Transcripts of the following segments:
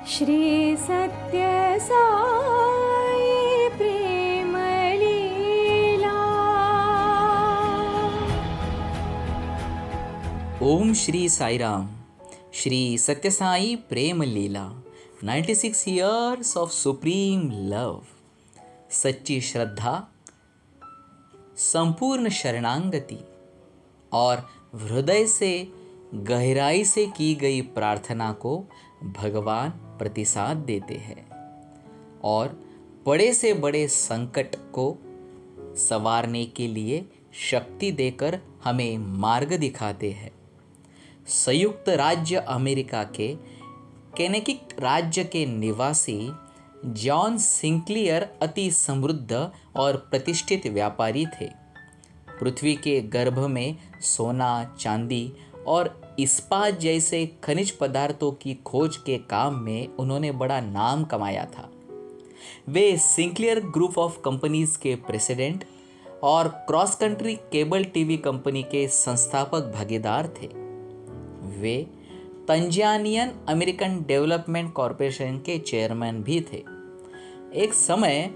श्री सत्य साई प्रेम लीला। ओम श्री साई राम। श्री सत्य साई प्रेम लीला 96 years of supreme love. सच्ची श्रद्धा, संपूर्ण शरणागति और हृदय से गहराई से की गई प्रार्थना को भगवान प्रतिसाद देते हैं और बड़े से बड़े संकट को संवारने के लिए शक्ति देकर हमें मार्ग दिखाते हैं। संयुक्त राज्य अमेरिका के केनेटिकट राज्य के निवासी जॉन सिंक्लियर अति समृद्ध और प्रतिष्ठित व्यापारी थे। पृथ्वी के गर्भ में सोना, चांदी और इस्पात जैसे खनिज पदार्थों की खोज के काम में उन्होंने बड़ा नाम कमाया था। वे सिंक्लियर ग्रुप ऑफ कंपनीज के प्रेसिडेंट और cross country cable TV company के संस्थापक भागीदार थे। वे तंजानियन अमेरिकन डेवलपमेंट कॉरपोरेशन के चेयरमैन भी थे। एक समय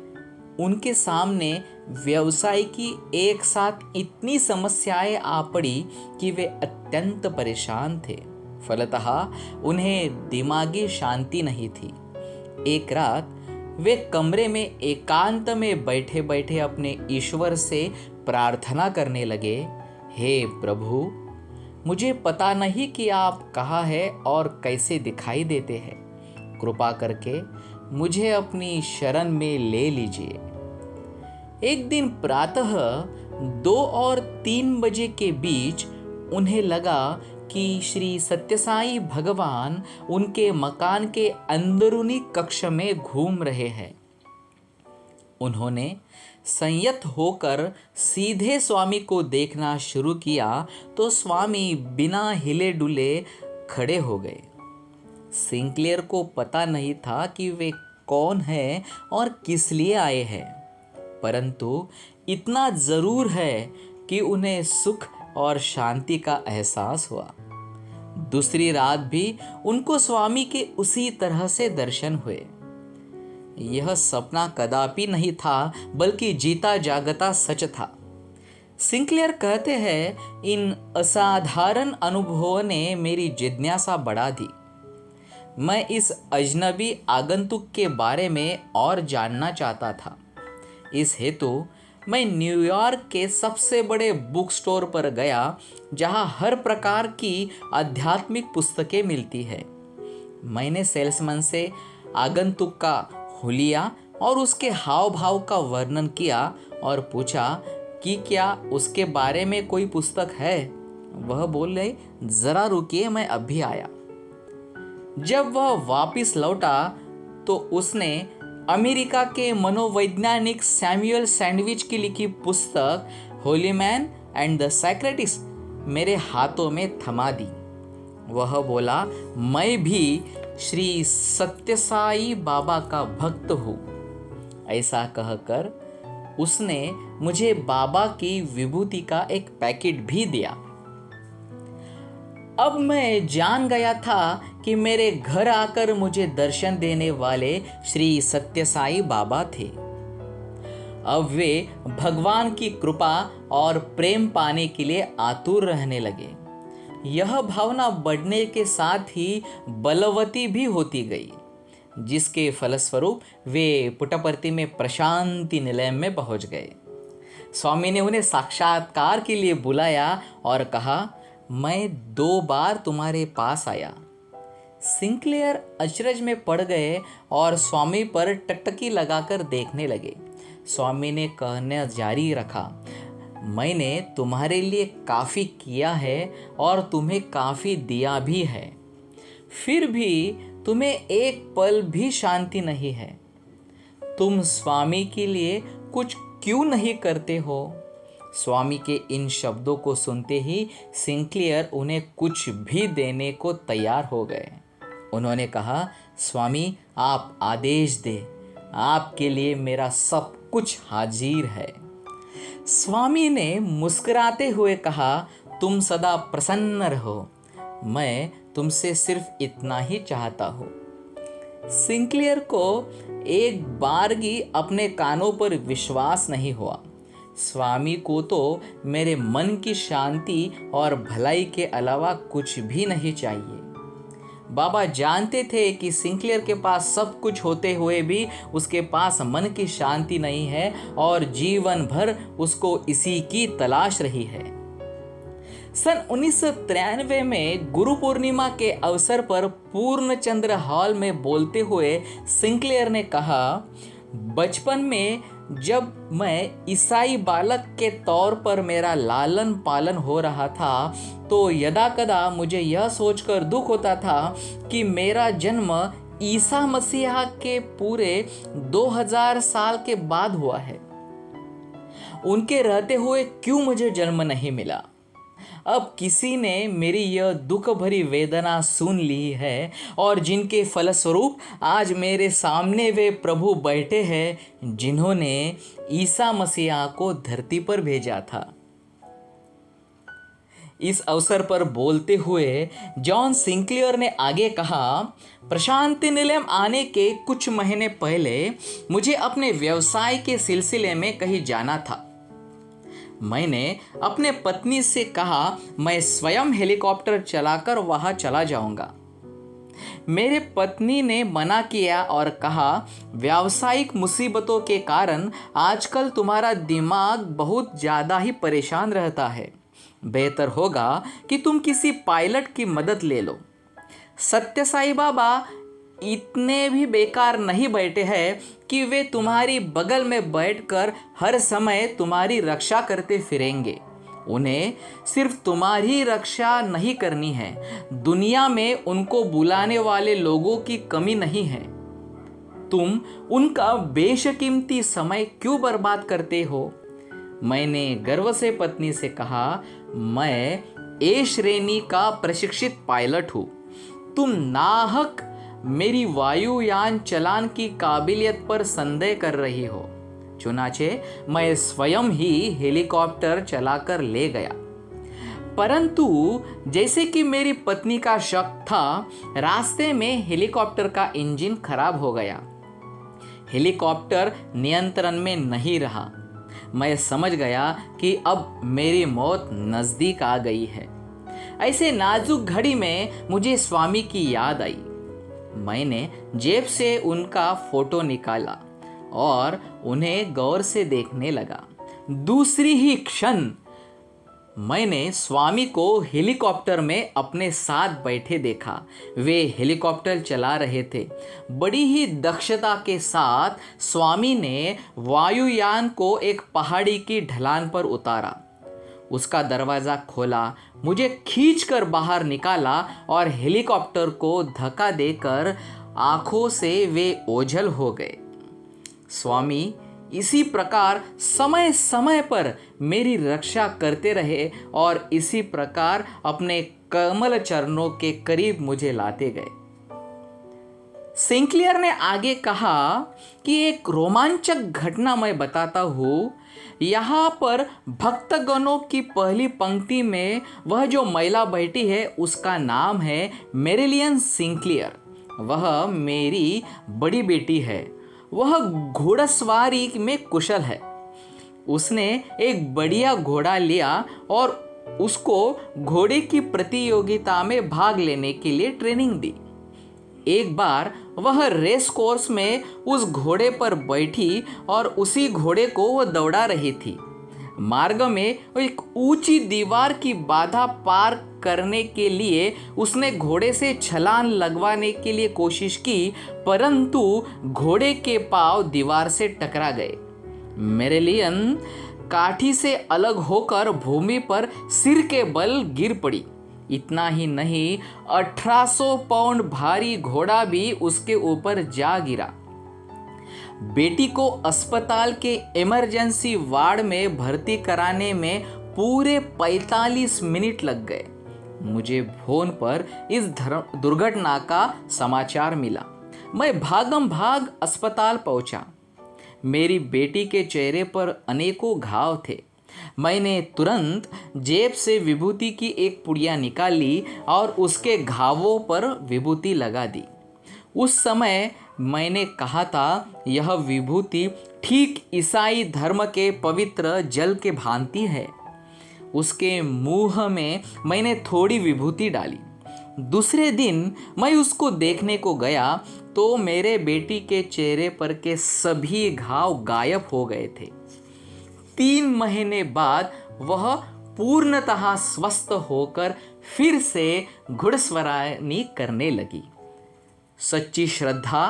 उनके सामने व्यवसाय की एक साथ इतनी समस्याएं आ पड़ी कि वे अत्यंत परेशान थे। फलतः उन्हें दिमागी शांति नहीं थी। एक रात वे कमरे में एकांत में बैठे बैठे अपने ईश्वर से प्रार्थना करने लगे, हे प्रभु, मुझे पता नहीं कि आप कहाँ हैं और कैसे दिखाई देते हैं। कृपा करके मुझे अपनी शरण में ले लीजिए। एक दिन प्रातः 2 और 3 बजे के बीच उन्हें लगा कि श्री सत्यसाई भगवान उनके मकान के अंदरूनी कक्ष में घूम रहे हैं। उन्होंने संयत होकर सीधे स्वामी को देखना शुरू किया तो स्वामी बिना हिले डुले खड़े हो गए। सिंक्लियर को पता नहीं था कि वे कौन हैं और किस लिए आए हैं, परंतु इतना जरूर है कि उन्हें सुख और शांति का एहसास हुआ। दूसरी रात भी उनको स्वामी के उसी तरह से दर्शन हुए। यह सपना कदापि नहीं था, बल्कि जीता जागता सच था। सिंक्लियर कहते हैं, इन असाधारण अनुभवों ने मेरी जिज्ञासा बढ़ा दी। मैं इस अजनबी आगंतुक के बारे में और जानना चाहता था। इस हेतु मैं न्यूयॉर्क के सबसे बड़े बुक स्टोर पर गया, जहां हर प्रकार की आध्यात्मिक पुस्तकें मिलती है। मैंने सेल्समैन से आगंतुक का हुलिया और उसके हाव भाव का वर्णन किया और पूछा कि क्या उसके बारे में कोई पुस्तक है। वह बोले, जरा रुकिए, मैं अभी आया। जब वह वापस लौटा तो उसने अमेरिका के मनोवैज्ञानिक सैमुअल सैंडविच की लिखी पुस्तक होली मैन एंड द सैक्रेटिस मेरे हाथों में थमा दी। वह बोला, मैं भी श्री सत्यसाई बाबा का भक्त हूँ। ऐसा कहकर उसने मुझे बाबा की विभूति का एक पैकेट भी दिया। अब मैं जान गया था कि मेरे घर आकर मुझे दर्शन देने वाले श्री सत्यसाई बाबा थे। अब वे भगवान की कृपा और प्रेम पाने के लिए आतुर रहने लगे। यह भावना बढ़ने के साथ ही बलवती भी होती गई, जिसके फलस्वरूप वे पुट्टपर्ती में प्रशांति निलय में पहुंच गए। स्वामी ने उन्हें साक्षात्कार के लिए बुलाया और कहा, मैं 2 बार तुम्हारे पास आया। सिंक्लियर अचरज में पड़ गए और स्वामी पर टकटकी लगाकर देखने लगे। स्वामी ने कहना जारी रखा, मैंने तुम्हारे लिए काफ़ी किया है और तुम्हें काफ़ी दिया भी है, फिर भी तुम्हें एक पल भी शांति नहीं है। तुम स्वामी के लिए कुछ क्यों नहीं करते हो? स्वामी के इन शब्दों को सुनते ही सिंक्लियर उन्हें कुछ भी देने को तैयार हो गए। उन्होंने कहा, स्वामी, आप आदेश दें, आपके लिए मेरा सब कुछ हाजिर है। स्वामी ने मुस्कुराते हुए कहा, तुम सदा प्रसन्न रहो, मैं तुमसे सिर्फ इतना ही चाहता हूँ। सिंक्लियर को एक बार भी अपने कानों पर विश्वास नहीं हुआ। स्वामी को तो मेरे मन की शांति और भलाई के अलावा कुछ भी नहीं चाहिए। बाबा जानते थे कि सिंक्लियर के पास सब कुछ होते हुए भी उसके पास मन की शांति नहीं है और जीवन भर उसको इसी की तलाश रही है। सन 1993 में गुरु पूर्णिमा के अवसर पर पूर्णचंद्र हॉल में बोलते हुए सिंक्लियर ने कहा, बचपन में जब मैं ईसाई बालक के तौर पर मेरा लालन पालन हो रहा था तो यदा कदा मुझे यह सोचकर दुख होता था कि मेरा जन्म ईसा मसीहा के पूरे 2000 साल के बाद हुआ है। उनके रहते हुए क्यों मुझे जन्म नहीं मिला। अब किसी ने मेरी यह दुख भरी वेदना सुन ली है और जिनके फलस्वरूप आज मेरे सामने वे प्रभु बैठे हैं जिन्होंने ईसा मसीहा को धरती पर भेजा था। इस अवसर पर बोलते हुए जॉन सिंक्लियर ने आगे कहा, प्रशांति निलयम आने के कुछ महीने पहले मुझे अपने व्यवसाय के सिलसिले में कहीं जाना था। मैंने अपने पत्नी से कहा मैं स्वयं हेलीकॉप्टर चलाकर वहां चला जाऊंगा। मेरे पत्नी ने मना किया और कहा, व्यावसायिक मुसीबतों के कारण आजकल तुम्हारा दिमाग बहुत ज़्यादा ही परेशान रहता है। बेहतर होगा कि तुम किसी पायलट की मदद ले लो। सत्य साईं बाबा इतने भी बेकार नहीं बैठे हैं कि वे तुम्हारी बगल में बैठकर हर समय तुम्हारी रक्षा करते फिरेंगे। उन्हें सिर्फ तुम्हारी रक्षा नहीं करनी है, दुनिया में उनको बुलाने वाले लोगों की कमी नहीं है। तुम उनका बेशकीमती समय क्यों बर्बाद करते हो। मैंने गर्व से पत्नी से कहा, मैं ए श्रेणी का प्रशिक्षित पायलट हूँ। तुम नाहक मेरी वायुयान चलान की काबिलियत पर संदेह कर रही हो। चुनाचे मैं स्वयं ही हेलीकॉप्टर चलाकर ले गया। परंतु जैसे कि मेरी पत्नी का शक था, रास्ते में हेलीकॉप्टर का इंजन खराब हो गया। हेलीकॉप्टर नियंत्रण में नहीं रहा। मैं समझ गया कि अब मेरी मौत नज़दीक आ गई है। ऐसे नाजुक घड़ी में मुझे स्वामी की याद आई। मैंने जेब से उनका फोटो निकाला और उन्हें गौर से देखने लगा। दूसरी ही क्षण मैंने स्वामी को हेलीकॉप्टर में अपने साथ बैठे देखा। वे हेलीकॉप्टर चला रहे थे। बड़ी ही दक्षता के साथ स्वामी ने वायुयान को एक पहाड़ी की ढलान पर उतारा। उसका दरवाज़ा खोला, मुझे खींचकर बाहर निकाला और हेलीकॉप्टर को धक्का देकर आंखों से वे ओझल हो गए। स्वामी इसी प्रकार समय समय पर मेरी रक्षा करते रहे और इसी प्रकार अपने कमल चरणों के करीब मुझे लाते गए। सिंक्लियर ने आगे कहा कि एक रोमांचक घटना मैं बताता हूँ। यहाँ पर भक्तगणों की पहली पंक्ति में वह जो महिला बैठी है उसका नाम है मेरिलियन सिंक्लियर। वह मेरी बड़ी बेटी है। वह घोड़सवारी में कुशल है। उसने एक बढ़िया घोड़ा लिया और उसको घोड़े की प्रतियोगिता में भाग लेने के लिए ट्रेनिंग दी। एक बार वह रेस कोर्स में उस घोड़े पर बैठी और उसी घोड़े को वह दौड़ा रही थी। मार्ग में एक ऊंची दीवार की बाधा पार करने के लिए उसने घोड़े से छलांग लगवाने के लिए कोशिश की, परंतु घोड़े के पांव दीवार से टकरा गए। मेरिलियन काठी से अलग होकर भूमि पर सिर के बल गिर पड़ी। इतना ही नहीं, 1800 पाउंड भारी घोड़ा भी उसके ऊपर जा गिरा। बेटी को अस्पताल के इमरजेंसी वार्ड में भर्ती कराने में पूरे 45 मिनट लग गए। मुझे फोन पर इस दुर्घटना का समाचार मिला। मैं भागम भाग अस्पताल पहुंचा। मेरी बेटी के चेहरे पर अनेकों घाव थे। मैंने तुरंत जेब से विभूति की एक पुड़िया निकाली और उसके घावों पर विभूति लगा दी। उस समय मैंने कहा था यह विभूति ठीक ईसाई धर्म के पवित्र जल के भांति है। उसके मुंह में मैंने थोड़ी विभूति डाली। दूसरे दिन मैं उसको देखने को गया तो मेरे बेटी के चेहरे पर के सभी घाव गायब हो गए थे। 3 महीने बाद वह पूर्णतः स्वस्थ होकर फिर से घुड़सवारी करने लगी। सच्ची श्रद्धा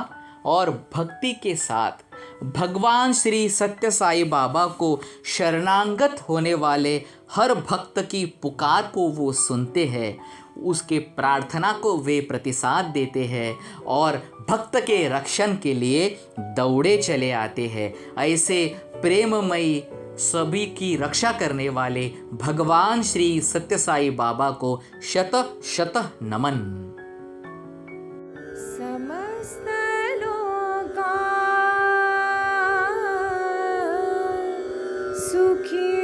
और भक्ति के साथ भगवान श्री सत्य साई बाबा को शरणागत होने वाले हर भक्त की पुकार को वो सुनते हैं, उसके प्रार्थना को वे प्रतिसाद देते हैं और भक्त के रक्षण के लिए दौड़े चले आते हैं। ऐसे प्रेममयी सभी की रक्षा करने वाले भगवान श्री सत्य साई बाबा को शत शत नमन। समस्त लोका सुखी